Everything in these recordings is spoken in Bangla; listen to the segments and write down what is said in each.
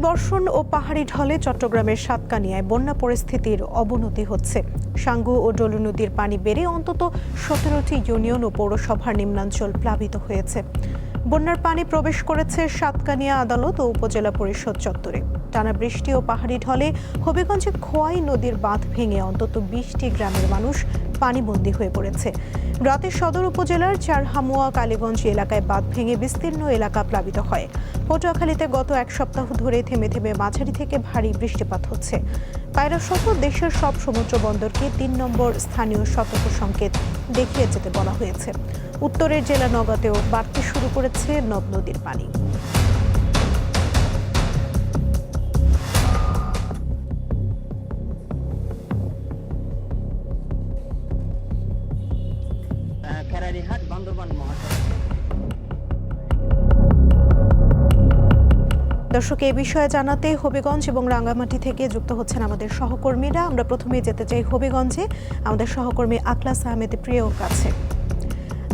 বর্ষণ ও পাহাড়ি ঢলে চট্টগ্রামের সাতকানিয়ায় বন্যা পরিস্থিতির অবনতি হচ্ছে। সাঙ্গু ও ডলু নদীর পানি বেড়ে অন্তত 17টি ইউনিয়ন ও পৌরসভার নিম্নাঞ্চল প্লাবিত হয়েছে। বন্যার পানি প্রবেশ করেছে সাতকানিয়া আদালত ও উপজেলা পরিষদ চত্বরে। টানা বৃষ্টি ও পাহাড়ি ঢলে হবিগঞ্জে খোয়াই নদীর বাঁধ ভেঙে অন্তত 20টি গ্রামের মানুষ পানিবন্দী হয়ে পড়েছে। রাতে সদর উপজেলার চারহামুয়া কালীগঞ্জ এলাকায় বাঁধ ভেঙে বিস্তীর্ণ এলাকা প্লাবিত হয়। পটুয়াখালীতে গত এক সপ্তাহ ধরে থেমে থেমে মাঝারি থেকে ভারী বৃষ্টিপাত হচ্ছে। পায়রা সহ দেশের সব সমুদ্র বন্দরকে 3 নম্বর স্থানীয় সতর্ক সংকেত দেখিয়ে যেতে বলা হয়েছে। উত্তরের জেলা নওগাঁতেও বাড়তে শুরু করেছে নদ নদীর পানি। দর্শক, এই বিষয়ে জানাতে হবিগঞ্জ এবং রাঙ্গামাটি থেকে যুক্ত হচ্ছেন আমাদের সহকর্মীরা। আমরা প্রথমে যেতে চাই হবিগঞ্জে আমাদের সহকর্মী আকলাস আহমেদ প্রিয়র কাছে।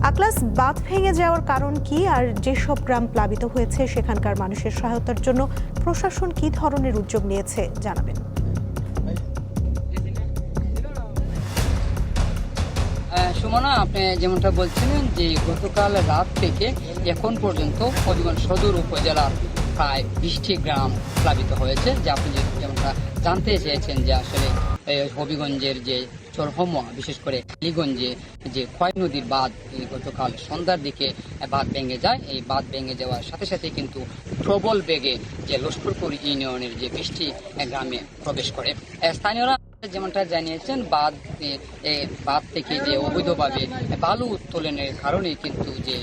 আকলাস, বাঁধ ভেঙে যাওয়ার কারণ কি, আর যেসব গ্রাম প্লাবিত হয়েছে সেখানকার মানুষের সহায়তার জন্য প্রশাসন কি ধরনের উদ্যোগ নিয়েছে জানাবেন। সুমনা, আপনি যেমনটা বলছিলেন যে গতকাল রাত থেকে এখন পর্যন্ত হবিগঞ্জ সদর উপজেলার প্রায় 20টি গ্রাম প্লাবিত হয়েছে। যে আপনি যেমনটা জানতে চেয়েছেন যে আসলে হবিগঞ্জের যে চরহামুয়া, বিশেষ করে কালীগঞ্জে যে খোয়াই নদীর বাঁধ গতকাল সন্ধ্যার দিকে বাঁধ ভেঙে যায়। এই বাঁধ ভেঙে যাওয়ার সাথে সাথে কিন্তু প্রবল বেগে যে লস্করপুর ইউনিয়নের যে 20টি গ্রামে প্রবেশ করে। স্থানীয়রা যেমনটা জানিয়েছেন, বাঁধ থেকে যে অবৈধভাবে বালু উত্তোলনের কারণে কিন্তু যে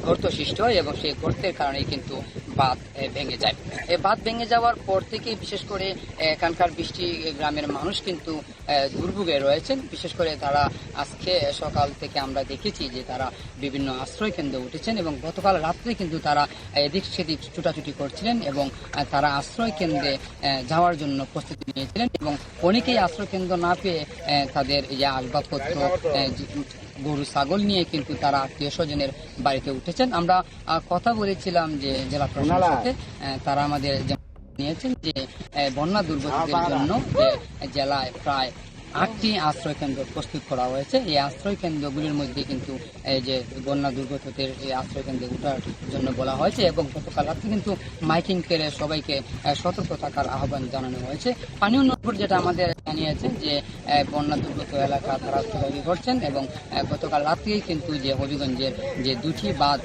গর্ত সৃষ্টি হয় এবং সেই গর্তের কারণে কিন্তু বাঁধ ভেঙে যায়। এই বাঁধ ভেঙে যাওয়ার পর থেকে বিশেষ করে এখানকার 20টি গ্রামের মানুষ কিন্তু দুর্ভোগে রয়েছেন। বিশেষ করে তারা আজকে সকাল থেকে আমরা দেখেছি যে তারা বিভিন্ন আশ্রয় কেন্দ্রে উঠেছেন এবং গতকাল রাত্রে কিন্তু তারা এদিক সেদিক ছুটাছুটি করছিলেন এবং তারা আশ্রয় কেন্দ্রে যাওয়ার জন্য প্রস্তুতি নিয়েছিলেন এবং অনেকেই আশ্রয় কেন্দ্র না পেয়ে তাদের যে আসবাবপত্র, গরু ছাগল নিয়ে কিন্তু তারা আত্মীয় স্বজনের বাড়িতে উঠেছেন। আমরা কথা বলেছিলাম যে জেলা প্রশাসনের সাথে, তারা আমাদের নিয়েছেন যে বন্যা দুর্গতদের জন্য যে জেলায় প্রায় 8টি আশ্রয় কেন্দ্র প্রস্তুত করা হয়েছে। এই আশ্রয় কেন্দ্রগুলির মধ্যে কিন্তু এই যে বন্যা দুর্গতদের এই আশ্রয় কেন্দ্রে ওঠার জন্য বলা হয়েছে এবং গতকাল রাত্রে কিন্তু মাইকিং করে সবাইকে সতর্ক থাকার আহ্বান জানানো হয়েছে। পানীয় নগর যেটা আমাদের জানিয়েছে যে বন্যা দুর্গত এলাকা তারা তৈরি করছেন এবং গতকাল রাত্রেই কিন্তু যে হবিগঞ্জের যে 2টি বাঁধ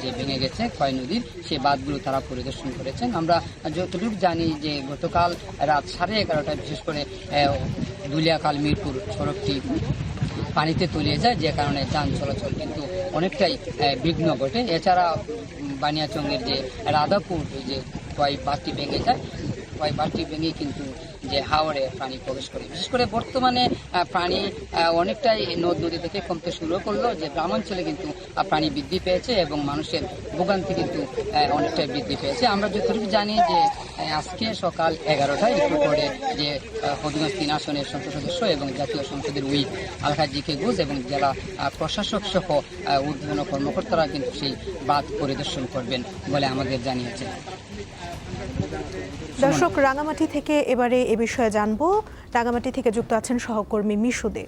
যে ভেঙে গেছে খোয়াই নদীর, সেই বাঁধগুলো তারা পরিদর্শন করেছেন। আমরা যতটুকু জানি যে গতকাল রাত 11:30টায় বিশেষ করে দুলিয়াখাল মিরপুর সড়কটি পানিতে তলিয়ে যায়, যে কারণে যান চলাচল কিন্তু অনেকটাই বিঘ্ন ঘটে। এছাড়া বানিয়াচংয়ের যে রাধাপুর যে খোয়াই বাঁধটি ভেঙে যায়, খোয়াই বাঁধটি ভেঙে কিন্তু যে হাওড়ে পানি প্রবেশ করে। বিশেষ করে বর্তমানে পানি অনেকটাই নদ নদী থেকে কমতে শুরু করলো, যে গ্রামাঞ্চলে কিন্তু পানি বৃদ্ধি পেয়েছে এবং মানুষের ভোগান্তি কিন্তু অনেকটাই বৃদ্ধি পেয়েছে। আমরা যতটুকু জানি যে আজকে সকাল 11টায় একটু পরে যে হবিগঞ্জ 3 আসনের সংসদ সদস্য এবং জাতীয় সংসদের উইপ আলহাজ জি কে ঘোষ এবং জেলা প্রশাসক সহ ঊর্ধ্বতন কর্মকর্তারা কিন্তু সেই বাঁধ পরিদর্শন করবেন বলে আমাদের জানিয়েছে। দর্শক, রাঙ্গামাটি থেকে এবারে এ বিষয়ে জানবো। রাঙ্গামাটি থেকে যুক্ত আছেন সহকর্মী মিশু দে।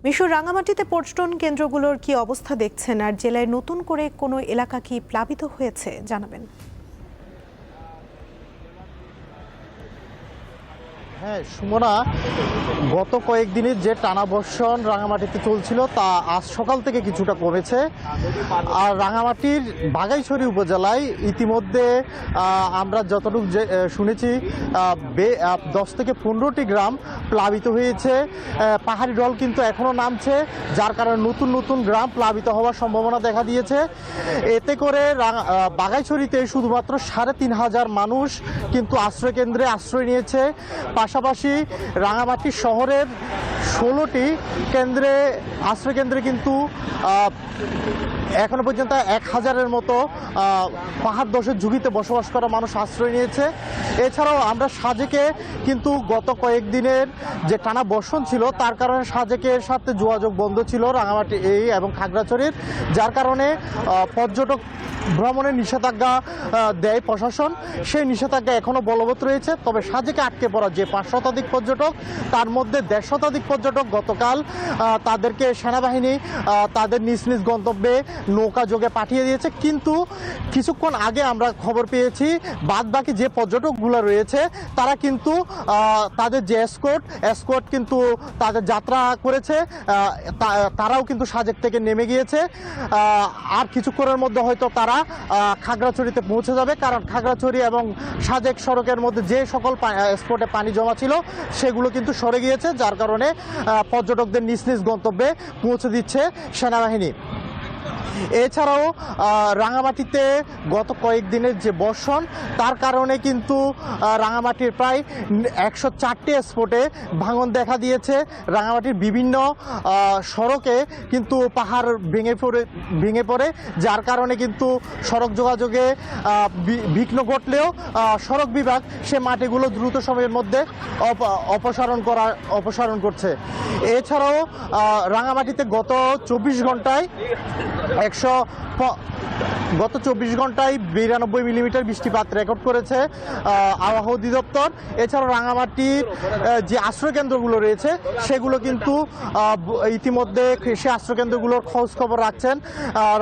মিশু, রাঙ্গামাটিতে পর্যটন কেন্দ্রগুলোর কি অবস্থা দেখছেন, আর জেলায় নতুন করে কোনো এলাকা কি প্লাবিত হয়েছে জানাবেন। হ্যাঁ সুমনা, গত কয়েকদিনের যে টানা বর্ষণ রাঙামাটিতে চলছিল তা আজ সকাল থেকে কিছুটা কমেছে। আর রাঙামাটির বাঘাইছড়ি উপজেলায় ইতিমধ্যে আমরা যতটুকু শুনেছি 10 থেকে 15টি গ্রাম প্লাবিত হয়েছে। পাহাড়ি ঢল কিন্তু এখনও নামছে, যার কারণে নতুন নতুন গ্রাম প্লাবিত হওয়ার সম্ভাবনা দেখা দিয়েছে। এতে করে বাঘাইছড়িতে শুধুমাত্র 3500 মানুষ কিন্তু আশ্রয়কেন্দ্রে আশ্রয় নিয়েছে। পাশাপাশি রাঙামাটি শহরের 16টি আশ্রয়কেন্দ্রে কিন্তু এখনো পর্যন্ত 1000-এর মতো পাহাড় ধসের ঝুঁকিতে বসবাস করা মানুষ আশ্রয় নিয়েছে। এছাড়াও আমরা সাজেকে কিন্তু গত কয়েকদিনের যে টানা বর্ষণ ছিল তার কারণে সাজেকের সাথে যোগাযোগ বন্ধ ছিল রাঙামাটি এবং খাগড়াছড়ির, যার কারণে পর্যটক ভ্রমণের নিষেধাজ্ঞা দেয় প্রশাসন, সেই নিষেধাজ্ঞা এখনো বলবৎ রয়েছে। তবে সাজেকে আটকে পড়া যে 5 শতাধিক পর্যটক, তার মধ্যে 1.5 শতাধিক পর্যটক গতকাল তাদেরকে সেনাবাহিনী তাদের নিজ নিজ গন্তব্যে নৌকা যোগে পাঠিয়ে দিয়েছে। কিন্তু কিছুক্ষণ আগে আমরা খবর পেয়েছি বাদবাকি যে পর্যটকগুলো রয়েছে তারা কিন্তু তাদের যে এসকর্ট কিন্তু তাদের যাত্রা করেছে, তারাও কিন্তু সাজেক থেকে নেমে গিয়েছে। আর কিছুক্ষণের মধ্যে হয়তো তারা খাগড়াছড়িতে পৌঁছে যাবে, কারণ খাগড়াছড়ি এবং সাজেক সড়কের মধ্যে যে সকল স্পটে পানি জমা ছিল সেগুলো কিন্তু সরে গিয়েছে, যার কারণে পর্যটকদের নিজ নিজ গন্তব্যে পৌঁছে দিচ্ছে সেনাবাহিনী। এছাড়াও রাঙামাটিতে গত কয়েকদিনের যে বর্ষণ, তার কারণে কিন্তু রাঙামাটির প্রায় 104টি স্পটে ভাঙন দেখা দিয়েছে। রাঙামাটির বিভিন্ন সড়কে কিন্তু পাহাড় ভেঙে পড়ে, যার কারণে কিন্তু সড়ক যোগাযোগে বিঘ্ন ঘটলেও সড়ক বিভাগ সে মাটিগুলো দ্রুত সময়ের মধ্যে অপসারণ করছে। এছাড়াও রাঙামাটিতে গত 24 ঘন্টায় 92 মিলিমিটার বৃষ্টিপাত রেকর্ড করেছে আবহাওয়া অধিদপ্তর। এছাড়াও রাঙামাটির যে আশ্রয়কেন্দ্রগুলো রয়েছে সেগুলো কিন্তু ইতিমধ্যে সে আশ্রয়কেন্দ্রগুলোর খোঁজ খবর রাখছেন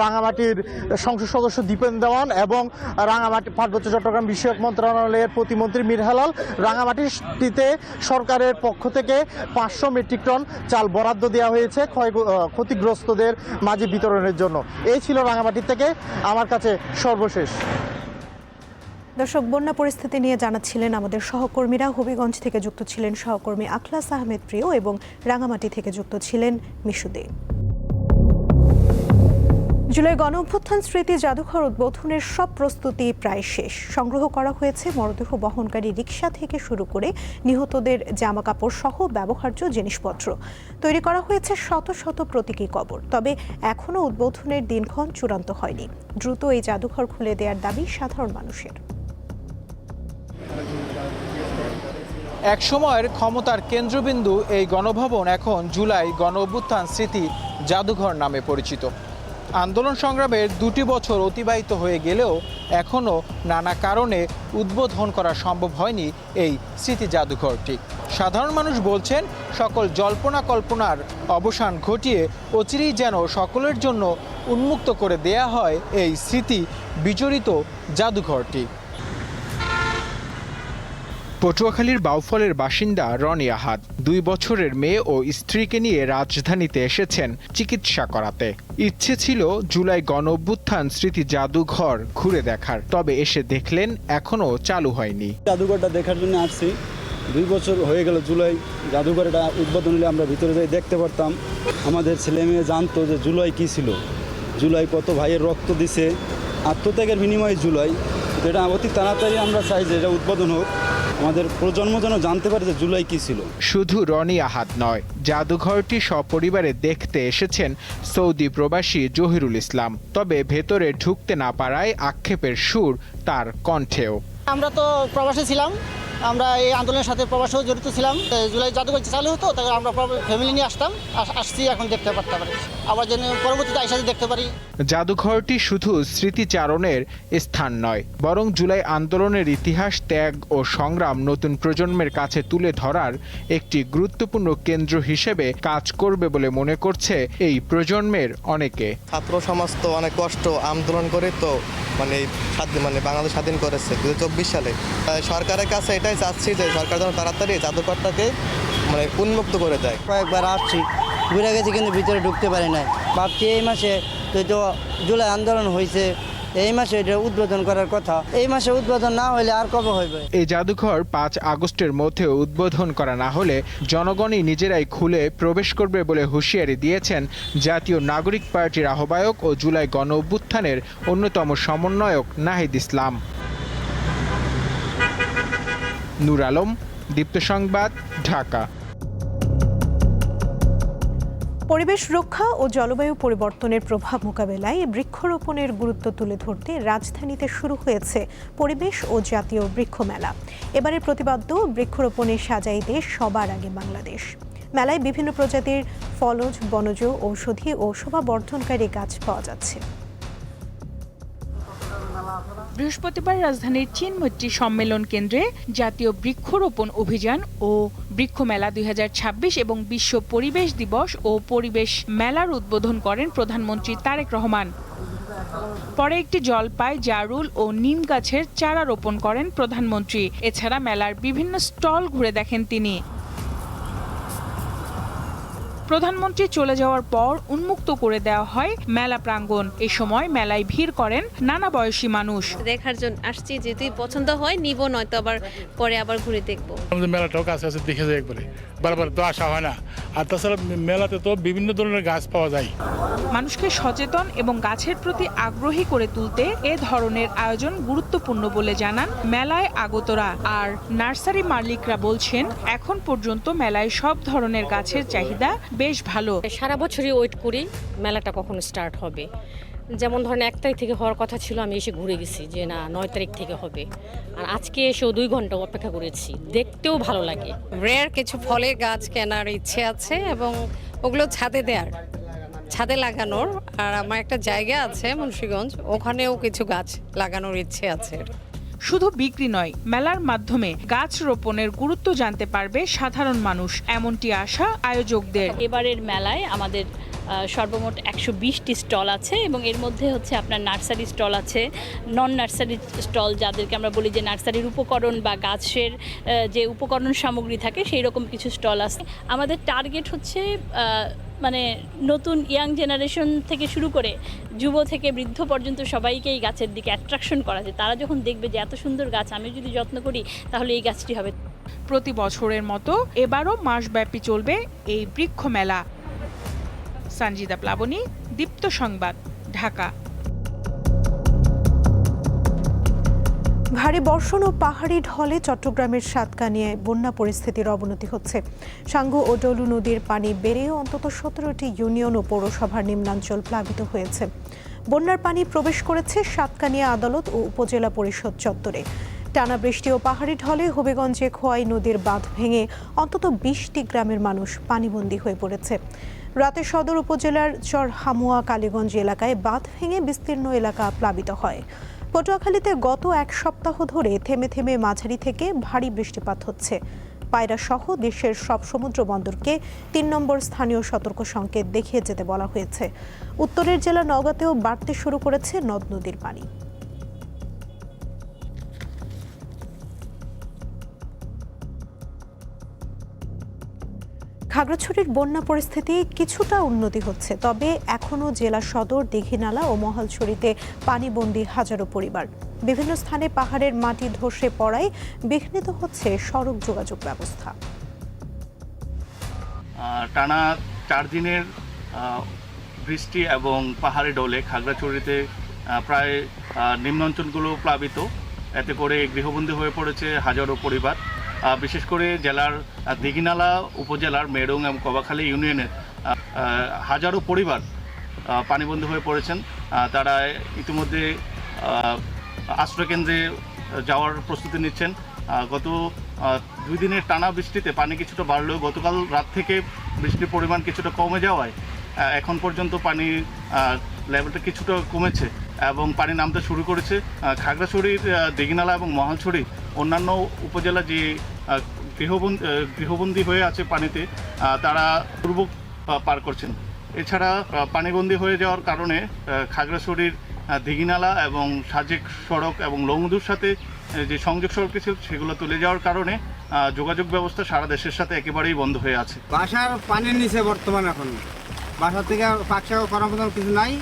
রাঙামাটির সংসদ সদস্য দীপেন দেওয়ান এবং রাঙামাটি পার্বত্য চট্টগ্রাম বিষয়ক মন্ত্রণালয়ের প্রতিমন্ত্রী মীর হেলাল। রাঙামাটিতে সরকারের পক্ষ থেকে 500 মেট্রিক টন চাল বরাদ্দ দেওয়া হয়েছে ক্ষতিগ্রস্তদের মাঝে বিতরণের জন্য। এই ছিল রাঙামাটি থেকে আমার কাছে সর্বশেষ। দর্শক, বন্যা পরিস্থিতি নিয়ে জানাচ্ছিলেন আমাদের সহকর্মীরা। হবিগঞ্জ থেকে যুক্ত ছিলেন সহকর্মী আখলাস আহমেদ প্রিয় এবং রাঙামাটি থেকে যুক্ত ছিলেন মিশুদে। জুলাই গণঅভ্যুত্থান স্মৃতি জাদুঘর উদ্বোধনের সব প্রস্তুতি প্রায় শেষ। সংগ্রহ করা হয়েছে মরদেহ বহনকারী রিকশা থেকে শুরু করে নিহতদের জামাকাপড় সহ ব্যবহার্য জিনিসপত্র। তৈরি করা হয়েছে শত শত প্রতীকী কবর। তবে এখনও উদ্বোধনের দিনক্ষণ চূড়ান্ত হয়নি। দ্রুত এই জাদুঘর খুলে দেওয়ার দাবি সাধারণ মানুষের। এক সময়ের ক্ষমতার কেন্দ্রবিন্দু এই গণভবন এখন জুলাই গণঅভ্যুত্থান স্মৃতি জাদুঘর নামে পরিচিত। আন্দোলন সংগ্রামের 2টি বছর অতিবাহিত হয়ে গেলেও এখনও নানা কারণে উদ্বোধন করা সম্ভব হয়নি এই স্মৃতি জাদুঘরটি। সাধারণ মানুষ বলছেন, সকল জল্পনা কল্পনার অবসান ঘটিয়ে অচিরেই যেন সকলের জন্য উন্মুক্ত করে দেয়া হয় এই স্মৃতি বিজড়িত জাদুঘরটি। পটুয়াখালীর বাউফলের বাসিন্দা রনি আহাদ 2 বছরের মেয়ে ও স্ত্রীকে নিয়ে রাজধানীতে এসেছেন চিকিৎসা করাতে। ইচ্ছে ছিল জুলাই গণঅভ্যুত্থান স্মৃতি জাদুঘর ঘুরে দেখার, তবে এসে দেখলেন এখনো চালু হয়নি। জাদুঘরটা দেখার জন্য আসছি। 2 বছর হয়ে গেল জুলাই জাদুঘরটা উদ্বোধন হলে আমরা ভিতরে যাই দেখতে পারতাম। আমাদের ছেলে মেয়ে জানতো যে জুলাই কী ছিল, জুলাই কত ভাইয়ের রক্ত দিছে, আত্মত্যাগের বিনিময়ে জুলাই। এটা অতি তাড়াতাড়ি আমরা চাই যে এটা উদ্বোধন হোক, আমাদের প্রজন্ম যেন জানতে পারে যে জুলাই কী ছিল। শুধু রনি আহাদ নয়, জাদুঘরটি সপরিবারে দেখতে এসেছেন সৌদি প্রবাসী জহিরুল ইসলাম। তবে ভেতরে ঢুকতে না পারায় আক্ষেপের সুর তার কণ্ঠেও। আমরা তো প্রবাসী ছিলাম, আমরা এই আন্দোলনের সাথে প্রবাসেও জড়িত ছিলাম। জুলাই জাদুঘর চালু হতো, তাহলে আমরা ফ্যামিলি নিয়ে আসছি, এখন দেখতে পারতে পারি, আবার যেন পরবর্তীতে আইসা দেখতে পারি। জাদুঘরটি শুধু স্মৃতিচারণের স্থান নয়, বরং জুলাই আন্দোলনের ইতিহাস, ত্যাগ ও সংগ্রাম নতুন প্রজন্মের কাছে তুলে ধরার একটি গুরুত্বপূর্ণ কেন্দ্র হিসেবে কাজ করবে বলে মনে করছে এই প্রজন্মের অনেকে। ছাত্র সমাজ তো অনেক কষ্ট আন্দোলন করে তো বাংলাদেশ স্বাধীন করেছে 2024 সালে। সরকারের কাছে এটাই চাচ্ছি যে সরকার যেন তাড়াতাড়ি জাদুঘরটাকে উন্মুক্ত করে দেয়। কয়েকবার আসছি, ঘুরে গেছি, কিন্তু ভিতরে ঢুকতে পারি নাই। ভাবছি এই মাসে তো জুলাই আন্দোলন হয়েছে, এই মাসে এটা উদ্বোধন করার কথা। এই মাসে উদ্বোধন না হলে আর কবে হইবে? এই জাদুঘর 5 আগস্টের মধ্যে উদ্বোধন করা না হলে জনগণই নিজেরাই খুলে প্রবেশ করবে বলে হুঁশিয়ারি দিয়েছেন জাতীয় নাগরিক পার্টির আহ্বায়ক ও জুলাই গণঅভ্যুত্থানের অন্যতম সমন্বয়ক নাহিদ ইসলাম। নূর আলম, দীপ্ত সংবাদ, ঢাকা। পরিবেশ রক্ষা ও জলবায়ু পরিবর্তনের প্রভাব মোকাবেলায় বৃক্ষরোপণের গুরুত্ব তুলে ধরতে রাজধানীতে শুরু হয়েছে পরিবেশ ও জাতীয় বৃক্ষ মেলা। এবারের প্রতিপাদ্য বৃক্ষরোপণে সাজাই দেশ, সবার আগে বাংলাদেশ। মেলায় বিভিন্ন প্রজাতির ফলজ, বনজ, ঔষধি ও শোভাবর্ধনকারী গাছ পাওয়া যাচ্ছে। বৃহস্পতিবার রাজধানীর চীনমৈত্রী সম্মেলন কেন্দ্রে জাতীয় বৃক্ষরোপণ অভিযান ও বৃক্ষ মেলা 2026 এবং বিশ্ব পরিবেশ দিবস ও পরিবেশ মেলার উদ্বোধন করেন প্রধানমন্ত্রী তারেক রহমান। পরে একটি জলপাই, জারুল ও নিম গাছের চারা রোপণ করেন প্রধানমন্ত্রী। এছাড়া মেলার বিভিন্ন স্টল ঘুরে দেখেন তিনি। প্রধানমন্ত্রী চলে যাওয়ার পর উন্মুক্ত করে দেওয়া হয় মেলা প্রাঙ্গণ। এ সময় মেলায় ভিড় করেন নানা বয়সী মানুষ। দেখার জন্য আসছি, যদি পছন্দ হয় নিব, নয়তো আবার পরে আবার ঘুরে দেখবো। মেলাটাও কাছে আছে, দেখে যায় একবারে, বারবার তো আসা হয় না। আর তাছাড়া মেলাতে তো বিভিন্ন ধরনের গাছ পাওয়া যায়। মানুষকে সচেতন এবং গাছের প্রতি আগ্রহী করে তুলতে এ ধরনের আয়োজন গুরুত্বপূর্ণ বলে জানান মেলায় আগতরা। আর নার্সারি মালিকরা বলছেন, এখন পর্যন্ত মেলায় সব ধরনের গাছের চাহিদা বেশ ভালো। সারা বছরই ওয়েট করি মেলাটা কখন স্টার্ট হবে। যেমন ধরেন 1 তারিখ থেকে হওয়ার কথা ছিল, আমি এসে ঘুরে গেছি যে না 9 তারিখ থেকে হবে। আর আজকে এসেও 2 ঘন্টা অপেক্ষা করেছি, দেখতেও ভালো লাগে। রেয়ার কিছু ফলের গাছ কেনার ইচ্ছে আছে এবং ওগুলো ছাদে লাগানোর। আর আমার একটা জায়গা আছে মুন্সিগঞ্জ, ওখানেও কিছু গাছ লাগানোর ইচ্ছে আছে। শুধু বিক্রি নয়, মেলার মাধ্যমে গাছ রোপণের গুরুত্ব জানতে পারবে সাধারণ মানুষ, এমনটি আশা আয়োজকদের। এবারের মেলায় আমাদের সর্বমোট 120টি স্টল আছে এবং এর মধ্যে হচ্ছে আপনার নার্সারি স্টল আছে, নন নার্সারি স্টল, যাদেরকে আমরা বলি যে নার্সারির উপকরণ বা গাছের যে উপকরণ সামগ্রী থাকে সেই রকম কিছু স্টল আছে। আমাদের টার্গেট হচ্ছে মানে নতুন ইয়াং জেনারেশন থেকে শুরু করে যুব থেকে বৃদ্ধ পর্যন্ত সবাইকে এই গাছের দিকে অ্যাট্রাকশন করা যায়। তারা যখন দেখবে যে এত সুন্দর গাছ, আমি যদি যত্ন করি তাহলে এই গাছটি হবে। প্রতি বছরের মতো এবারও মাসব্যাপী চলবে এই বৃক্ষ মেলা। সঞ্জিদা প্লাবনী, দীপ্ত সংবাদ, ঢাকা। ভারী বর্ষণ ও পাহাড়ি ঢলে চট্টগ্রামের সাতকানিয়ায় বন্যা পরিস্থিতির অবনতি হচ্ছে। সাঙ্গু ও ডলু নদীর পানি বেড়েও অন্তত 17টি ইউনিয়ন ও পৌরসভার নিম্নাঞ্চল প্লাবিত হয়েছে। বন্যার পানি প্রবেশ করেছে সাতকানিয়া আদালত ও উপজেলা পরিষদ চত্বরে। টানা বৃষ্টি ও পাহাড়ি ঢলে হবিগঞ্জে খোয়াই নদীর বাঁধ ভেঙে অন্তত 20টি গ্রামের মানুষ পানিবন্দী হয়ে পড়েছে। রাতে সদর উপজেলার চরহামুয়া কালীগঞ্জ এলাকায় বাঁধ ভেঙে বিস্তীর্ণ এলাকা প্লাবিত হয়। পটুয়াখালীতে গত 1 সপ্তাহ ধরে থেমে থেমে মাঝারি থেকে ভারী বৃষ্টিপাত হচ্ছে। পায়রা সহ দেশের সব সমুদ্র বন্দরকে 3 নম্বর স্থানীয় সতর্ক সংকেত দেখিয়ে যেতে বলা হয়েছে। উত্তরের জেলা নওগাঁতেও বাড়তে শুরু করেছে নদ নদীর পানি। খাগড়াছড়ির বন্যা পরিস্থিতি কিছুটা উন্নতি হচ্ছে, তবে এখনও জেলা সদর, দীঘিনালা ও মহালছড়িতে পানিবন্দী হাজারো পরিবার। বিভিন্ন স্থানে পাহাড়ের মাটি ধসে পড়ায় বিঘ্নিত হচ্ছে সড়ক যোগাযোগ ব্যবস্থা। টানা 4 দিনের বৃষ্টি এবং পাহাড়ি ডলে খাগড়াছড়িতে প্রায় নিম্নাঞ্চলগুলো প্লাবিত। এতে করে গৃহবন্দী হয়ে পড়েছে হাজারো পরিবার। বিশেষ করে জেলার দীঘিনালা উপজেলার মেরুং এবং কবাখালী ইউনিয়নের হাজারো পরিবার পানিবন্দী হয়ে পড়েছেন। তারা ইতিমধ্যে আশ্রয়কেন্দ্রে যাওয়ার প্রস্তুতি নিচ্ছেন। গত 2 দিনের টানা বৃষ্টিতে পানি কিছুটা বাড়লেও গতকাল রাত থেকে বৃষ্টির পরিমাণ কিছুটা কমে যাওয়ায় এখন পর্যন্ত পানির লেভেলটা কিছুটা কমেছে এবং পানি নামতে শুরু করেছে। খাগড়াছড়ির দীঘিনালা এবং মহালছড়ি অন্যান্য উপজেলা যে গৃহবন্দী হয়ে আছে পানিতে, তারা দুর্ভোগ পার করছেন। এছাড়া পানিবন্দী হয়ে যাওয়ার কারণে খাগড়াছড়ির দীঘিনালা এবং সাজেক সড়ক এবং লৌমধুর সাথে যে সংযোগ সড়ক ছিল সেগুলো তুলে যাওয়ার কারণে যোগাযোগ ব্যবস্থা সারা দেশের সাথে একেবারেই বন্ধ হয়ে আছে। বাসার পানির নিচে বর্তমান, এখন বাসা থেকে পাকশা করার মতো কিছু নাই,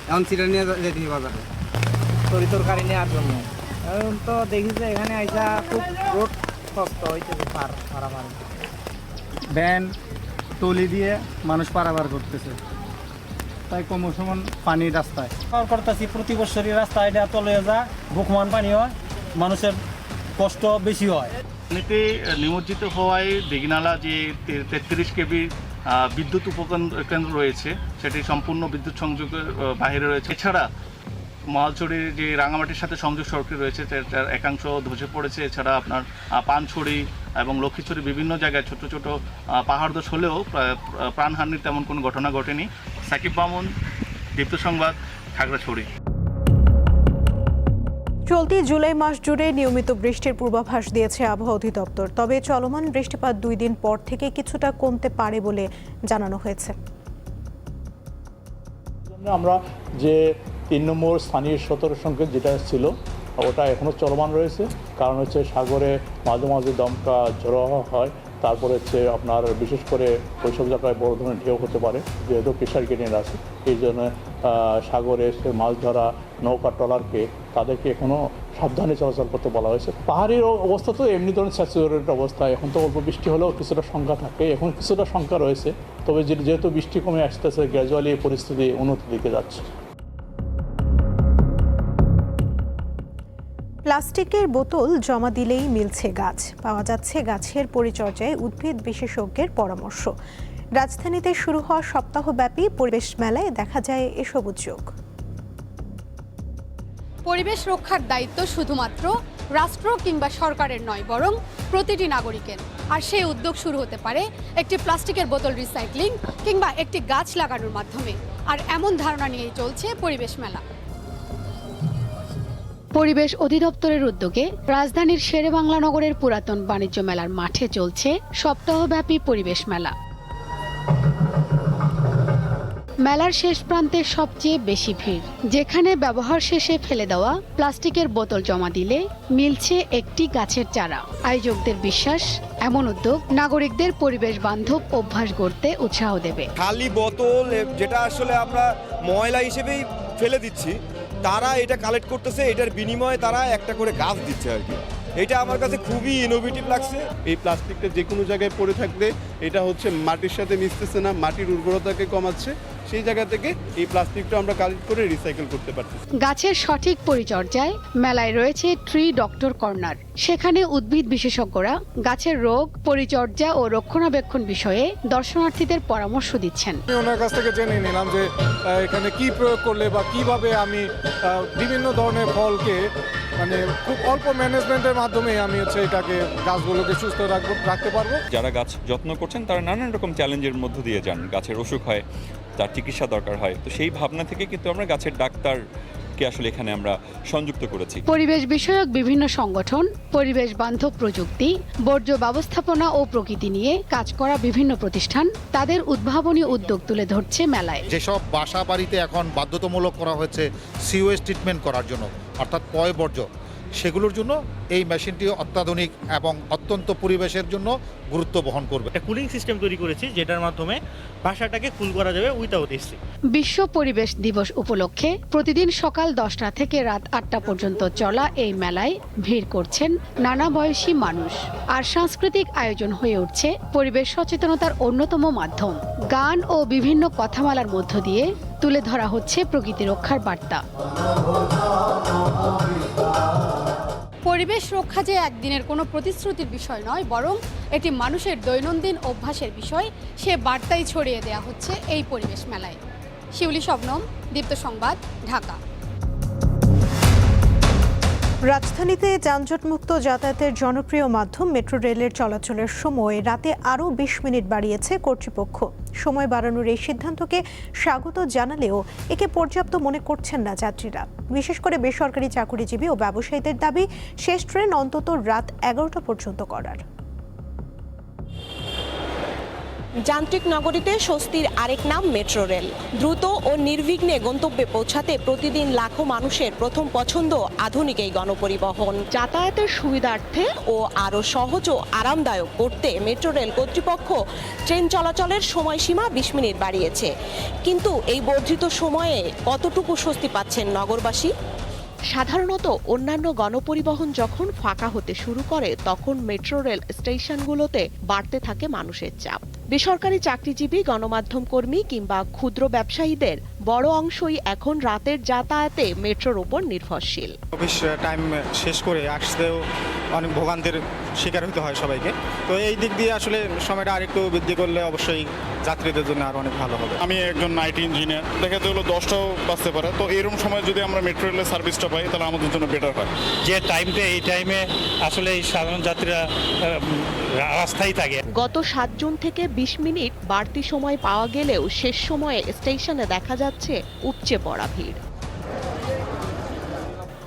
এখন সিটা নিয়ে যেতে বাজারে তরকারি নেওয়ার জন্য। এখন তো দেখি যে এখানে আইসা খুব রোড শক্ত হইতেছে, পারাবার ভ্যান টলি দিয়ে মানুষ পারাবার করতেছে, তাই ক্রমশমান পানি রাস্তায় করতেছি। প্রতি বছরই রাস্তা এটা তলে যা বুকমান পানি হয়, মানুষের কষ্ট বেশি হয়। পানিতে নিমজ্জিত হওয়ায় দীঘিনালা যে 33 কেবি বিদ্যুৎ উপকেন্দ্র রয়েছে সেটি সম্পূর্ণ বিদ্যুৎ সংযোগের বাইরে রয়েছে। এছাড়া মহালছড়ির যে রাঙামাটির সাথে সংযোগ সড়কটি রয়েছে তার একাংশ ধসে পড়েছে। এছাড়া আপনার পানছড়ি এবং লক্ষ্মীছড়ি বিভিন্ন জায়গায় ছোট ছোট পাহাড় ধস হলেও প্রাণহানির তেমন কোনো ঘটনা ঘটেনি। সাকিব মামুন, দীপ্ত সংবাদ, খাগড়াছড়ি। চলতি জুলাই মাস জুড়ে নিয়মিত বৃষ্টির পূর্বাভাস দিয়েছে আবহাওয়া অধিদপ্তর, তবে চলমান বৃষ্টিপাত 2 দিন পর থেকে কিছুটা কমতে পারে বলে জানানো হয়েছে। আমরা যে 3 নম্বর স্থানীয় সতর্ক সংকেত যেটা ছিল ওটা এখনো চলমান রয়েছে, কারণ হচ্ছে সাগরে মাঝে মাঝে দমকা ঝড়ো হয়, তারপরে হচ্ছে আপনার বিশেষ করে ওইসব জায়গায় বড় ধরনের ঢেউ হতে পারে, যেহেতু প্রেশার গ্রেডিয়েন্ট আছে। এই জন্য সাগরে এসে মাছ ধরা নৌকা ট্রলারকে তাদেরকে এখনও সাবধানে চলাচল করতে বলা হয়েছে। পাহাড়ের অবস্থা তো এমনি ধরনের স্যাচুরেটেড অবস্থা, এখন তো অল্প বৃষ্টি হলেও কিছুটা শঙ্কা থাকে, এখন কিছুটা শঙ্কা রয়েছে, তবে যেহেতু বৃষ্টি কমে আসতেছে গ্র্যাজুয়ালি এই পরিস্থিতি উন্নতির দিকে যাচ্ছে। প্লাস্টিকের বোতল জমা দিলেই মিলছে গাছ, পাওয়া যাচ্ছে গাছের পরিচর্যায় উদ্ভিদ বিশেষজ্ঞের পরামর্শ। রাজধানীতে শুরু হওয়া সপ্তাহব্যাপী পরিবেশ মেলায় দেখা যায় এসব উদ্যোগ। পরিবেশ রক্ষার দায়িত্ব শুধুমাত্র রাষ্ট্র কিংবা সরকারের নয়, বরং প্রতিটি নাগরিকের। আর সেই উদ্যোগ শুরু হতে পারে একটি প্লাস্টিকের বোতল রিসাইক্লিং কিংবা একটি গাছ লাগানোর মাধ্যমে। আর এমন ধারণা নিয়েই চলছে পরিবেশ মেলা। পরিবেশ অধিদপ্তরের উদ্যোগে রাজধানীর শেরেবাংলা নগরের পুরাতন বাণিজ্য মেলার মাঠে চলছে সপ্তাহব্যাপী পরিবেশ মেলা। মেলার শেষ প্রান্তে সবচেয়ে বেশি ভিড়, যেখানে ব্যবহার শেষে ফেলে দেওয়া প্লাস্টিকের বোতল জমা দিলে মিলছে একটি গাছের চারা। আয়োজকদের বিশ্বাস, এমন উদ্যোগ নাগরিকদের পরিবেশ বান্ধব অভ্যাস গড়তে উৎসাহ দেবে। খালি বোতল যেটা আসলে আমরা ময়লা হিসেবেই ফেলে দিচ্ছি, তারা এটা কালেক্ট করতেছে, এটার বিনিময়ে তারা একটা করে গাছ দিচ্ছে আর কি। এটা আমার কাছে খুবই ইনোভেটিভ লাগছে। এই প্লাস্টিকটা যে কোনো জায়গায় পড়ে থাকলে এটা হচ্ছে মাটির সাথে মিশতেছে না, মাটির উর্বরতাকে কমাচ্ছে, সেই জায়গা থেকে এই প্লাস্টিকটা আমরা কালেক্ট করে রিসাইকেল করতে পারছি। গাছের সঠিক পরিচর্যায় মেলায় রয়েছে ট্রি ডক্টর কর্নার। সেখানে উদ্ভিদ বিশেষজ্ঞরা গাছের রোগ, পরিচর্যা ও রক্ষণাবেক্ষণ বিষয়ে দর্শনার্থীদের পরামর্শ দিচ্ছেন। ওনার কাছ থেকে জেনে নিলাম যে এখানে কি প্রয়োগ করলে বা কিভাবে আমি বিভিন্ন ধরনের ফলকে মানে খুব অল্প ম্যানেজমেন্টের মাধ্যমে আমি এটাকে গাছগুলোকে সুস্থ রাখতে পারবো। যারা গাছ যত্ন করছেন তারা নানান রকম চ্যালেঞ্জের মধ্য দিয়ে যান, গাছের অসুখ হয়, তার চিকিৎসা দরকার হয়, তো সেই ভাবনা থেকে কিন্তু আমরা গাছের ডাক্তারকে আসলে এখানে আমরা সংযুক্ত করেছি। পরিবেশ বিষয়ক বিভিন্ন সংগঠন, পরিবেশ বান্ধব প্রযুক্তি, বর্জ্য ব্যবস্থাপনা ও প্রকৃতি নিয়ে কাজ করা বিভিন্ন প্রতিষ্ঠান তাদের উদ্ভাবনী উদ্যোগ তুলে ধরছে মেলায়। যেসব বাসা বাড়িতে এখন বাধ্যতামূলক করা হয়েছে সিওএস ট্রিটমেন্ট করার জন্য, অর্থাৎ পয় বর্জ্য, সেগুলোর জন্য এই মেশিনটি অত্যাধুনিক এবং অত্যন্ত পরিবেশের জন্য গুরুত্ব বহন করবে। একটা কুলিং সিস্টেম তৈরি করেছি যেটার মাধ্যমে বাসাটাকে কুল করা যাবে উইথাউট এসি। বিশ্ব পরিবেশ দিবস উপলক্ষে প্রতিদিন সকাল 10টা থেকে রাত 8টা পর্যন্ত চলা এই মেলায় ভিড় করছেন নানা বয়সী মানুষ। আর সাংস্কৃতিক আয়োজন হয়ে উঠছে পরিবেশ সচেতনতার অন্যতম মাধ্যম। গান ও বিভিন্ন কথামালার মধ্য দিয়ে তুলে ধরা হচ্ছে প্রকৃতি রক্ষার বার্তা। পরিবেশ রক্ষা যে একদিনের কোনো প্রতিশ্রুতির বিষয় নয়, বরং এটি মানুষের দৈনন্দিন অভ্যাসের বিষয়, সে বার্তাই ছড়িয়ে দেওয়া হচ্ছে এই পরিবেশ মেলায়। শিউলি শবনম, দীপ্ত সংবাদ, ঢাকা। রাজধানীতে যানজটমুক্ত যাতায়াতের জনপ্রিয় মাধ্যম মেট্রো রেলের চলাচলের সময় রাতে আরও 20 মিনিট বাড়িয়েছে কর্তৃপক্ষ। সময় বাড়ানোর এই সিদ্ধান্তকে স্বাগত জানালেও একে পর্যাপ্ত মনে করছেন না যাত্রীরা। বিশেষ করে বেসরকারি চাকুরিজীবী ও ব্যবসায়ীদের দাবি শেষ ট্রেন অন্তত রাত 11টা পর্যন্ত করার। যান্ত্রিক নগরীতে স্বস্তির আরেক নাম মেট্রো রেল। দ্রুত ও নির্বিঘ্নে গন্তব্যে পৌঁছাতে প্রতিদিন লাখো মানুষের প্রথম পছন্দ আধুনিক এই গণপরিবহন। যাতায়াতের সুবিধার্থে ও আরও সহজ ও আরামদায়ক করতে মেট্রো রেল কর্তৃপক্ষ ট্রেন চলাচলের সময়সীমা 20 মিনিট বাড়িয়েছে। কিন্তু এই বর্ধিত সময়ে কতটুকু স্বস্তি পাচ্ছেন নগরবাসী? সাধারণত অন্যান্য গণপরিবহন যখন ফাঁকা হতে শুরু করে তখন মেট্রো রেল স্টেশনগুলোতে বাড়তে থাকে মানুষের চাপ। বেসরকারি চাকরিজীবী, গণমাধ্যম কর্মী কিংবা ক্ষুদ্র ব্যবসায়ীদের বড় অংশই এখন রাতের যাতায়াতে মেট্রোর উপর নির্ভরশীল। অফিস টাইম শেষ করে আসতেও অনেক ভোগান্তির শিকার হতে হয় সবাইকে। তো এই দিক দিয়ে আসলে সময়টা আরেকটু বৃদ্ধি করলে অবশ্যই যাত্রীদের জন্য আরো অনেক ভালো হবে। আমি একজন আইটি ইঞ্জিনিয়ার, দেখাতে হলো 10টাও বাঁচতে পারে, তো এরকম সময় যদি আমরা মেট্রো রেলের সার্ভিসটা পাই তাহলে আমাদের জন্য বেটার হয়। যে টাইমটা এই টাইমে আসলে এই সাধারণ যাত্রীরা রাস্তায় থাকে। গত 7 জুন থেকে 20 মিনিট বাড়তি সময় পাওয়া গেলেও শেষ সময়ে স্টেশনে দেখা যাচ্ছে উপচে পড়া ভিড়।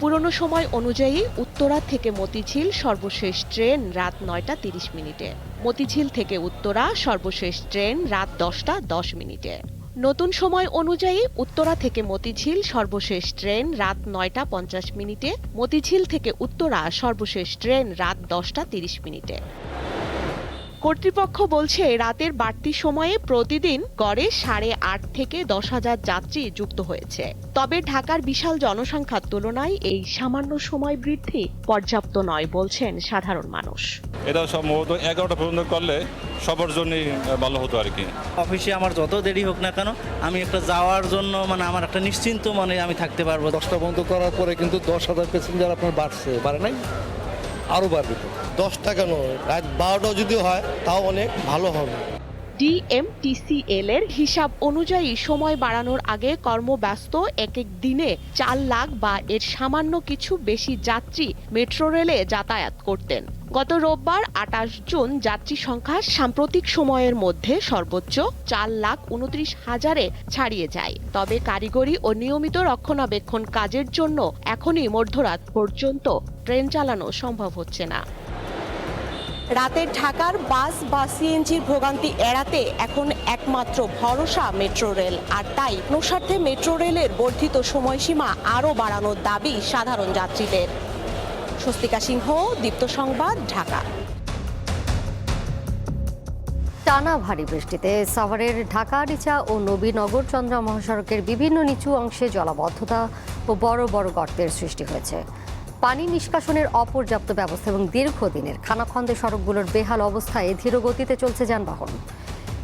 পুরনো সময় অনুযায়ী উত্তরা থেকে মতিঝিল সর্বশেষ ট্রেন রাত 9টা 30 মিনিটে, মতিঝিল থেকে উত্তরা সর্বশেষ ট্রেন রাত 10টা 10 মিনিটে। নতুন সময় অনুযায়ী উত্তরা থেকে মতিঝিল সর্বশেষ ট্রেন রাত 9টা 50 মিনিটে, মতিঝিল থেকে উত্তরা সর্বশেষ ট্রেন রাত 10টা 30 মিনিটে। কর্তৃপক্ষ বলছে রাতের বাড়তি সময়ে প্রতিদিন গড়ে 8.5 থেকে 10,000 যাত্রী যুক্ত হয়েছে। তবে ঢাকার বিশাল জনসংখ্যার তুলনায় এই সামান্য সময় বৃদ্ধি পর্যাপ্ত নয় বলছেন সাধারণ মানুষ। এটা সম্ভবত 11টা পর্যন্ত করলে সবার জন্যই ভালো হতো আর কি। অফিসে আমার যত দেরি হোক না কেন, আমি একটা যাওয়ার জন্য আমার একটা নিশ্চিন্ত মনে আমি থাকতে পারবো। 10টা বন্ধ করার পরে কিন্তু 10,000 প্যাসেঞ্জার আপনার বাড়ে নাই, আরও বাড়বে। 10টা কেন, রাত 12টাও যদি হয় তাও অনেক ভালো হবে। ডিএমটিসিএল এর হিসাব অনুযায়ী সময় বাড়ানোর আগে কর্মব্যস্ত এক দিনে 4 লাখ বা এর সামান্য কিছু বেশি যাত্রী মেট্রো রেলে যাতায়াত করতেন। গত রোববার 28 জুন যাত্রী সংখ্যা সাম্প্রতিক সময়ের মধ্যে সর্বোচ্চ 4,29,000-এ ছাড়িয়ে যায়। তবে কারিগরি ও নিয়মিত রক্ষণাবেক্ষণ কাজের জন্য এখনই মধ্যরাত পর্যন্ত ট্রেন চালানো সম্ভব হচ্ছে না। রাতের ঢাকার বাস বা সিএনজির ভোগান্তি এড়াতে এখন একমাত্র ভরসা মেট্রো রেল, আর তাই স্বার্থে মেট্রো রেলের বর্ধিত সময়সীমা আরও বাড়ানোর দাবি সাধারণ যাত্রীদের। স্বস্তিকা সিংহ, দীপ্ত সংবাদ, ঢাকা। টানা ভারী বৃষ্টিতে সাভারের ঢাকা-আরিচা ও নবীনগর চন্দ্রা মহাসড়কের বিভিন্ন নিচু অংশে জলাবদ্ধতা ও বড় বড় গর্তের সৃষ্টি হয়েছে। পানি নিষ্কাশনের অপর্যাপ্ত ব্যবস্থা এবং দীর্ঘদিনের খানাখন্দে সড়কগুলোর বেহাল অবস্থায় ধীর গতিতে চলছে যানবাহন।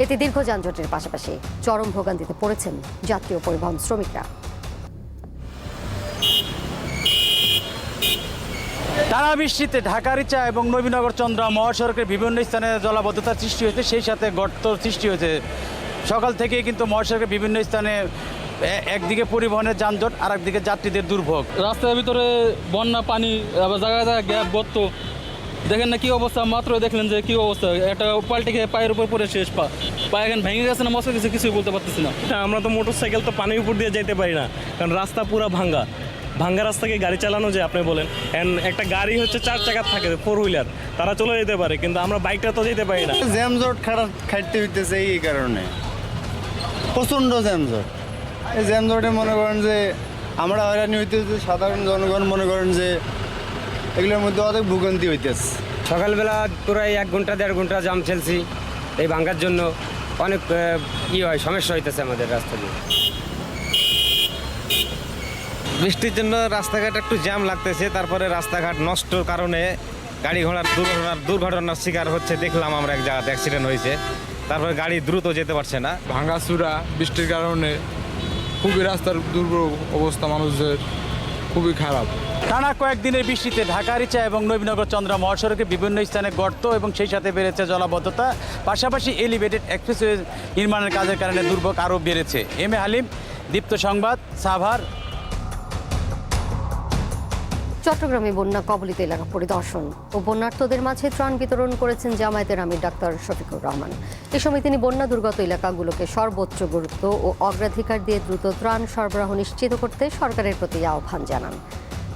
এতে দীর্ঘ যানজটের পাশাপাশি চরম ভোগান্তিতে পড়েছেন যাত্রী ও পরিবহন শ্রমিকরা। টানা বৃষ্টিতে ঢাকা-আরিচা এবং নবীনগর চন্দ্রা মহাসড়কের বিভিন্ন স্থানে জলাবদ্ধতার সৃষ্টি হয়েছে, সেই সাথে গর্ত সৃষ্টি হয়েছে। সকাল থেকে কিন্তু মহাসড়কের বিভিন্ন স্থানে একদিকে পরিবহনের যানজট, আর একদিকে যাত্রীদের দুর্ভোগ। রাস্তার ভিতরে বন্যা পানি, আবার জায়গায় জায়গায় গ্যাপ গর্ত, দেখেন না কি অবস্থা। মাত্র দেখলেন যে কি অবস্থা, একটা পাল্টে খেয়ে পায়ের উপর পরে শেষ পা এখন ভেঙে গেছে না মশা গেছে, কিছুই বলতে পারতেছি না। আমরা তো মোটরসাইকেল তো পানির উপর দিয়ে যেতে পারি না, কারণ রাস্তা পুরো ভাঙ্গা রাস্তাকে গাড়ি চালানো যায় আপনি বলেন। একটা গাড়ি হচ্ছে 4 চাকার থাকে, 4 হুইলার, তারা চলে যেতে পারে, কিন্তু আমরা বাইকটা তো যেতে পারি না। জ্যামজট খাটতে হইতেছে, এই কারণে প্রচণ্ড জ্যামজট। এই জ্যামজটে মনে করেন যে আমরা হয়রানি হইতেছে, সাধারণ জনগণ মনে করেন যে এগুলোর মধ্যে অনেক ভোগান্তি হইতেছে। সকালবেলা প্রায় 1 ঘন্টা 1.5 ঘন্টা জাম চলছি, এই ভাঙ্গার জন্য অনেক সমস্যা হইতেছে আমাদের রাস্তা দিয়ে। বৃষ্টির জন্য রাস্তাঘাট একটু জ্যাম লাগতেছে, তারপরে রাস্তাঘাট নষ্টর কারণে গাড়ি ঘোড়ার দুর্ঘটনার শিকার হচ্ছে। দেখলাম আমরা এক জায়গাতে অ্যাক্সিডেন্ট হয়েছে, তারপরে গাড়ি দ্রুত যেতে পারছে না। ভাঙাচুরা বৃষ্টির কারণে খুবই রাস্তার দুর্ভোগ অবস্থা, মানুষের খুবই খারাপ। টানা কয়েকদিনের বৃষ্টিতে ঢাকা-আরিচা এবং নবীনগর চন্দ্রা মহাসড়কে বিভিন্ন স্থানে গর্ত এবং সেই সাথে বেড়েছে জলাবদ্ধতা। পাশাপাশি এলিভেটেড এক্সপ্রেসওয়ে নির্মাণের কাজের কারণে দুর্ভোগ আরও বেড়েছে। এম এ হালিম, দীপ্ত সংবাদ, সাভার। চট্টগ্রামে বন্যা কবলিত এলাকা পরিদর্শন ও বন্যার্তদের মাঝে ত্রাণ বিতরণ করেছেন জামায়াতের আমির ডাক্তার শফিকুর রহমান। এ সময় তিনি বন্যা দুর্গত এলাকাগুলোকে সর্বোচ্চ গুরুত্ব ও অগ্রাধিকার দিয়ে দ্রুত ত্রাণ সরবরাহ নিশ্চিত করতে সরকারের প্রতি আহ্বান জানান।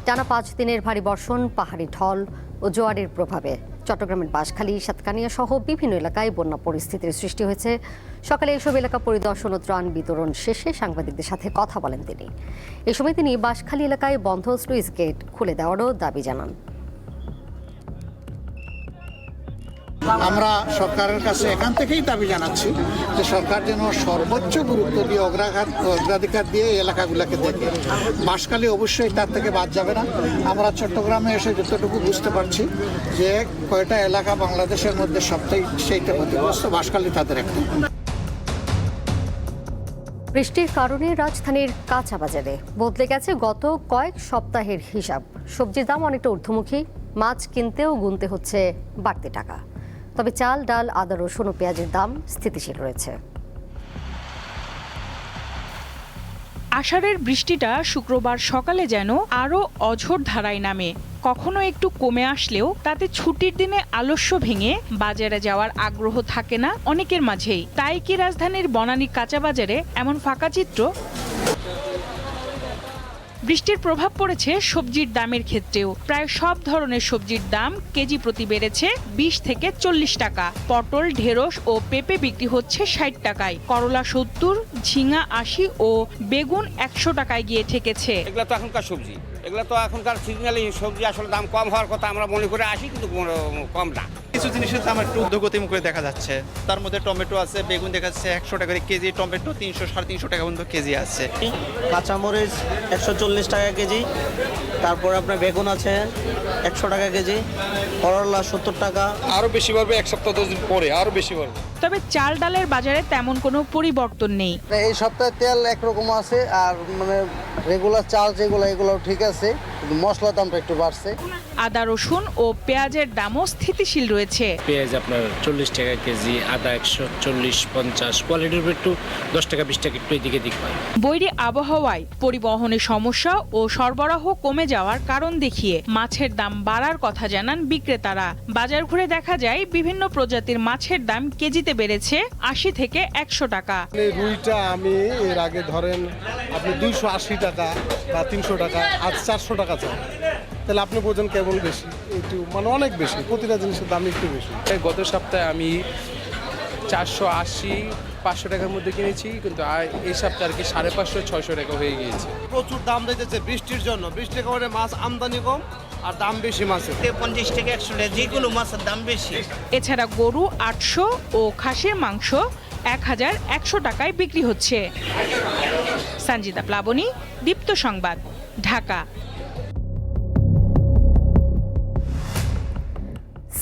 টানা 5 দিনের ভারী বর্ষণ, পাহাড়ি ঢল ও জোয়ারের প্রভাবে চট্টগ্রামের বাঁশখালী, সাতকানিয়া সহ বিভিন্ন এলাকায় বন্যা পরিস্থিতির সৃষ্টি হয়েছে। সকালে এসব এলাকা পরিদর্শন ও ত্রাণ বিতরণ শেষে সাংবাদিকদের সাথে কথা বলেন তিনি। এ সময় তিনি বাঁশখালী এলাকায় বন্ধ স্লুইস গেট খুলে দেওয়ারও দাবি জানান। আমরা সরকারের কাছে এখান থেকেই দাবি জানাচ্ছি যে সরকার যেন সর্বোচ্চ গুরুত্ব দিয়ে অগ্রাধিকার দিয়ে এই এলাকাগুলোকে দেখে। বাঁশখালী অবশ্যই তার থেকে বাদ যাবে না। আমরা চট্টগ্রামে এসে যতটুকু বুঝতে পারছি যে কয়টা এলাকা বাংলাদেশের মধ্যে সবথেকে সেইটা ক্ষতিগ্রস্ত, বাঁশখালী তাদের একটা। বৃষ্টির কারণে রাজধানীর কাঁচা বাজারে বদলে গেছে গত কয়েক সপ্তাহের হিসাব। সবজির দাম অনেকটা ঊর্ধ্বমুখী, মাছ কিনতেও গুনতে হচ্ছে বাড়তি টাকা। তবে চাল, ডাল, আদা, রসুন ও পেঁয়াজের দাম স্থিতিশীল রয়েছে। আষাঢ়ের বৃষ্টিটা শুক্রবার সকালে যেন আরও অঝোর ধারায় নামে। কখনো একটু কমে আসলেও তাতে ছুটির দিনে আলস্য ভেঙে বাজারে যাওয়ার আগ্রহ থাকে না অনেকের মাঝেই। তাই কি রাজধানীর বনানী কাঁচা বাজারে এমন ফাঁকা চিত্র? বৃষ্টির প্রভাব পড়েছে সবজির দামের ক্ষেত্রেও। প্রায় সব ধরনের সবজির দাম কেজি প্রতি বেড়েছে 20 থেকে 40 টাকা। পটল, ঢেঁড়স ও পেঁপে বিক্রি হচ্ছে 60 টাকায়, করলা 70, ঝিঙা 80 ও বেগুন 100 টাকায় গিয়ে ঠেকেছে। এগুলো তো এখনকার সবজি, এগুলো তো এখনকার সিজনালি সবজি, আসলে দাম কম হওয়ার কথা আমরা মনে করে আসি, কিন্তু কম না। কিছু জিনিসের দাম একটু ঊর্ধ্বগতি করে দেখা যাচ্ছে। তার মধ্যে টমেটো আছে, বেগুন দেখা যাচ্ছে 100 টাকা করে কেজি, টমেটো 300 350 টাকা পর্যন্ত কেজি আছে। কাঁচামরিচ 140 টাকা কেজি, তারপর আপনার বেগুন আছে 100 টাকা কেজি, করলা 70 টাকা। আরও বেশি বাড়বে, এক সপ্তাহ 10 দিন পরে আরও বেশি বাড়বে। তবে চাল ডালের বাজারে তেমন কোনো পরিবর্তন নেই। এই সপ্তাহে তেল একরকম আছে, আর মানে রেগুলার চাল যেগুলো এগুলো ঠিক আছে, কিন্তু মশলার দামটা একটু বাড়ছে। আদা, রসুন ও পেঁয়াজের দামও স্থিতিশীল রয়েছে। পেঁয়াজ আপনার 40 টাকা কেজি, আদা 140-50, কোয়ালিটির উপর একটু 10 টাকা 20 টাকা একটু এদিকে দিক পায়। বৈরী আবহাওয়ায় পরিবহনের সমস্যা ও সরবরাহ কমে যাওয়ার কারণ দেখিয়ে মাছের দাম বাড়ার কথা জানান বিক্রেতারা। বাজার ঘুরে দেখা যায় বিভিন্ন প্রজাতির মাছের দাম কেজিতে বেড়েছে 80 থেকে 100 টাকা। রুইটা আমি এর আগে ধরেন আপনি 280 টাকা বা 300 টাকা, আজ 400 টাকা চাই, তাহলে আপনি বোঝেন কেমন বেশি, একটু মানে অনেক বেশি, প্রতিটা জিনিসের দাম একটু বেশি। গত সপ্তাহে আমি 480-500 টাকার মধ্যে কিনেছি, কিন্তু এই সপ্তাহে আর কি 550-600 টাকা হয়ে গিয়েছে। প্রচুর দাম দিতেছে বৃষ্টির জন্য, বৃষ্টির কারণে মাছ আমদানি কম আর দাম বেশি মাছের। 50 থেকে 100 টাকা, যেগুলো মাছের দাম বেশি। এছাড়া গরু 800 ও খাসির মাংস 1100 টাকায় বিক্রি হচ্ছে। সঞ্জিতা প্লাবনী, দীপ্ত সংবাদ, ঢাকা।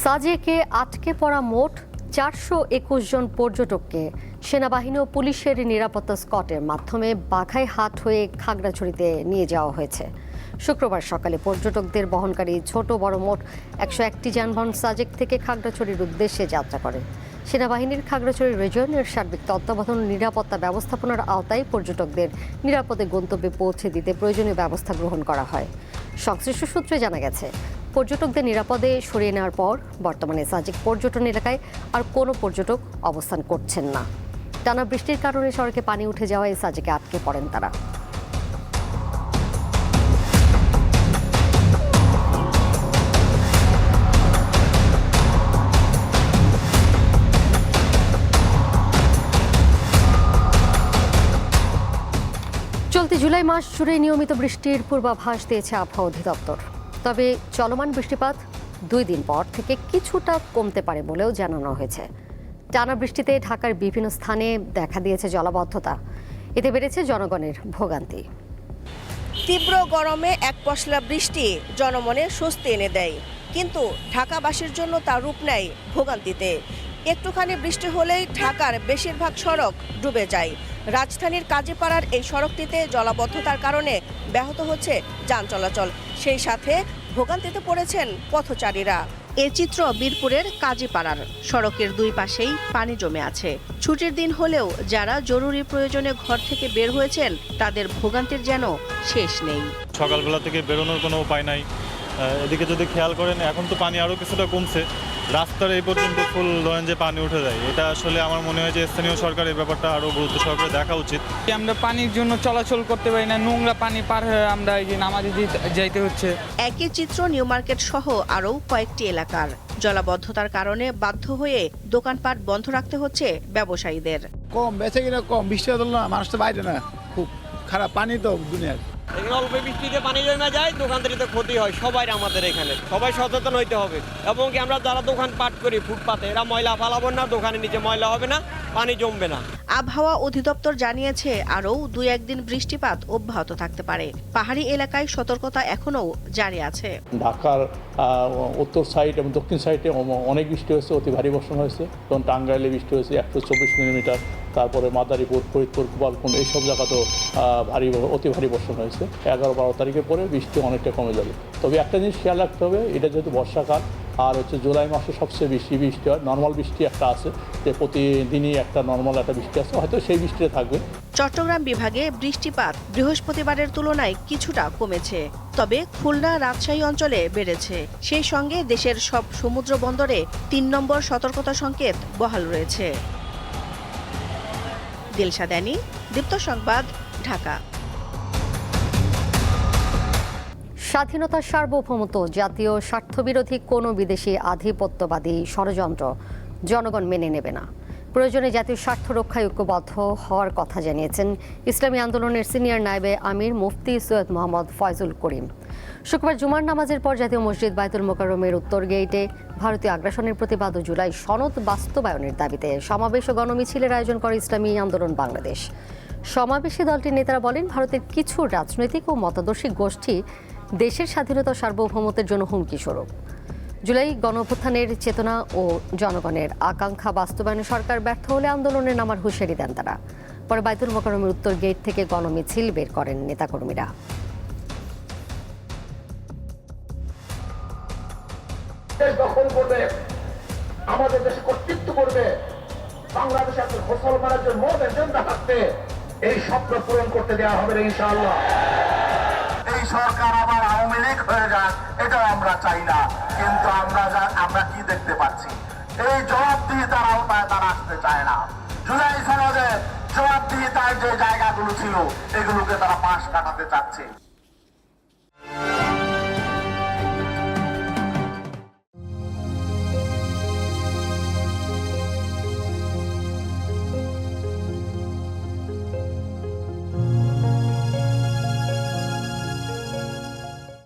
সাজেকে আটকে পড়া মোট 421 জন পর্যটককে সেনাবাহিনী ও পুলিশের নিরাপত্তা স্কটের মাধ্যমে বাঘাইহাট হয়ে খাগড়াছড়িতে নিয়ে যাওয়া হয়েছে। শুক্রবার সকালে পর্যটকদের বহনকারী ছোট বড় মোট 101টি যানবাহন সাজেক থেকে খাগড়াছড়ির উদ্দেশ্যে যাত্রা করে। সেনাবাহিনীর খাগড়াছড়ি রিজিয়নের সার্বিক তত্ত্বাবধান নিরাপত্তা ব্যবস্থাপনার আওতায় পর্যটকদের নিরাপদে গন্তব্যে পৌঁছে দিতে প্রয়োজনীয় ব্যবস্থা গ্রহণ করা হয়। সংশ্লিষ্ট সূত্রে জানা গেছে, পর্যটকদের নিরাপদে সরিয়ে নেওয়ার পর বর্তমানে সাজেক পর্যটন এলাকায় আর কোনো পর্যটক অবস্থান করছেন না। টানা বৃষ্টির কারণে সড়কে পানি উঠে যাওয়ায় সাজেকে আটকে পড়েন তারা। চলতি জুলাই মাস জুড়ে নিয়মিত বৃষ্টির পূর্বাভাস দিয়েছে আবহাওয়া অধিদপ্তর। তবে চলমান বৃষ্টিপাত 2 দিন পর থেকে কিছুটা কমতে পারে বলেও জানানো হয়েছে। টানা বৃষ্টিতে ঢাকার বিভিন্ন স্থানে দেখা দিয়েছে জলাবদ্ধতা, এতে বেড়েছে জনগণের ভোগান্তি। তীব্র গরমে এক পশলা বৃষ্টি জনমনে স্বস্তি এনে দেয়, কিন্তু ঢাকাবাসীর জন্য তার রূপ নেয় ভোগান্তিতে। একটুখানি বৃষ্টি হলেই ঢাকার বেশিরভাগ সড়ক ডুবে যায়। রাজধানীর কাজীপাড়ার এই সড়কটিতে জলাবদ্ধতার কারণে ব্যাহত হচ্ছে যান চলাচল, সেই সাথে ভোগান্তিতে পড়েছেন পথচারীরা। এ চিত্র বীরপুরের কাজীপাড়ার। সড়কের 2 পাশেই পানি জমে আছে। ছুটির দিন হলেও যারা জরুরি প্রয়োজনে ঘর থেকে বের হয়েছেন তাদের ভোগান্তির যেন শেষ নেই। সকালবেলা থেকে বেরোনোর কোনো উপায় নাই। এদিকে যদি খেয়াল করেন, এখন তো পানি আরও কিছুটা কমছে, রাস্তার এই পর্যন্ত ফুল লঞ্চে পানি উঠে যায়। এটা আসলে আমার মনে হয় যে স্থানীয় সরকার এই ব্যাপারটা আরও গুরুত্ব সহকারে দেখা উচিত। আমরা পানির জন্য চলাচল করতে পারি না, নোংরা পানি পার হয়ে আমরা এই যে নামাজে যাইতে হচ্ছে। একই চিত্র নিউ মার্কেট সহ আরও কয়েকটি এলাকার। জলাবদ্ধতার কারণে বাধ্য হয়ে দোকানপাট বন্ধ রাখতে হচ্ছে ব্যবসায়ীদের। কম বেচে কিনা কম, বৃষ্টি হতো না, মানুষ তো বাইরে না, খুব খারাপ পানি তো দুনিয়ার। এখানে অল্প বৃষ্টিতে পানি জমে যায়, দোকানদারিতে ক্ষতি হয় সবাই। আমাদের এখানে সবাই সচেতন হইতে হবে, এবং কি আমরা যারা দোকান পাট করি ফুটপাতে, এরা ময়লা ফালাবো না, দোকানের নিচে ময়লা হবে না, পানি জমবে না। আবহাওয়া অধিদপ্তর জানিয়েছে আরও 2-1 দিন বৃষ্টিপাত অব্যাহত থাকতে পারে। পাহাড়ি এলাকায় সতর্কতা এখনও জারি আছে। ঢাকার উত্তর সাইড এবং দক্ষিণ সাইডে অনেক বৃষ্টি হয়েছে, অতি ভারী বর্ষণ হয়েছে। যেমন টাঙ্গাইলে বৃষ্টি হয়েছে 124 মিলিমিটার, তারপরে মাদারীপুর, ফরিদপুর, গোপালগঞ্জ এইসব জায়গাতেও অতি ভারী বর্ষণ হয়েছে। 11-12 তারিখের পরে বৃষ্টি অনেকটা কমে যাবে। তবে একটা জিনিস খেয়াল রাখতে হবে, এটা যেহেতু বর্ষাকাল আর জুলাই মাসে সবচেয়ে বেশি বৃষ্টি হয়। নর্মাল বৃষ্টি একটা আছে, যে প্রতিদিনই একটা নর্মাল একটা বৃষ্টি আছে, হয়তো সেই বৃষ্টিটা থাকবে। চট্টগ্রাম বিভাগে বৃষ্টিপাত বৃহস্পতিবারের তুলনায় কিছুটা কমেছে, তবে খুলনা, রাজশাহী অঞ্চলে বেড়েছে। সেই সঙ্গে দেশের সব সমুদ্র বন্দরে 3 নম্বর সতর্কতা সংকেত বহাল রয়েছে। দিলশা দানি, দীপ্ত সংবাদ, ঢাকা। স্বাধীনতার সার্বভৌমত্ব, জাতীয় স্বার্থবিরোধী কোনো বিদেশি আধিপত্যবাদী ষড়যন্ত্র জনগণ মেনে নেবে না। প্রয়োজনে জাতীয় স্বার্থ রক্ষায় ঐক্যবদ্ধ হওয়ার কথা জানিয়েছেন ইসলামী আন্দোলনের সিনিয়র নায়েবে আমির মুফতি সৈয়দ মোহাম্মদ ফয়জুল করিম। শুক্রবার জুমার নামাজের পর জাতীয় মসজিদ বায়তুল মোকাররমের উত্তর গেইটে ভারতীয় আগ্রাসনের প্রতিবাদ ও জুলাই সনদ বাস্তবায়নের দাবিতে সমাবেশ ও গণমিছিলের আয়োজন করে ইসলামী আন্দোলন বাংলাদেশ। সমাবেশে দলটির নেতারা বলেন, ভারতের কিছু রাজনৈতিক ও মতাদর্শী গোষ্ঠী দেশের স্বাধীনতা সার্বভৌমত্বের জন্য হুমকি স্বরূপ। জুলাই গণঅভ্যুত্থানের চেতনা ও জনগণের আকাঙ্ক্ষা বাস্তবায়নে সরকার ব্যর্থ হলে আন্দোলনে নামার হুঁশিয়ারি দেন তারা। পরে বায়তুল মোকাররমের উত্তর গেট থেকে গণমিছিল বের করেন নেতাকর্মীরা। দখল করবে, আমাদের দেশে কর্তৃত্ব করবে, বাংলাদেশে মুসলমানের জন্য মোট এজেন্ডা থাকবে, এই স্বপ্ন পূরণ করতে দেওয়া হবে ইনশাআল্লাহ। এই সরকার আবার আওয়ামী লীগ হয়ে যাক, এটা আমরা চাই না, কিন্তু আমরা কি দেখতে পাচ্ছি, এই জবাবদিহিতার আওতায় তারা আসতে চায় না। জুলাই সনদে জবাবদিহিতার যে জায়গাগুলো ছিল, এগুলোকে তারা পাশ কাটাতে চাচ্ছে।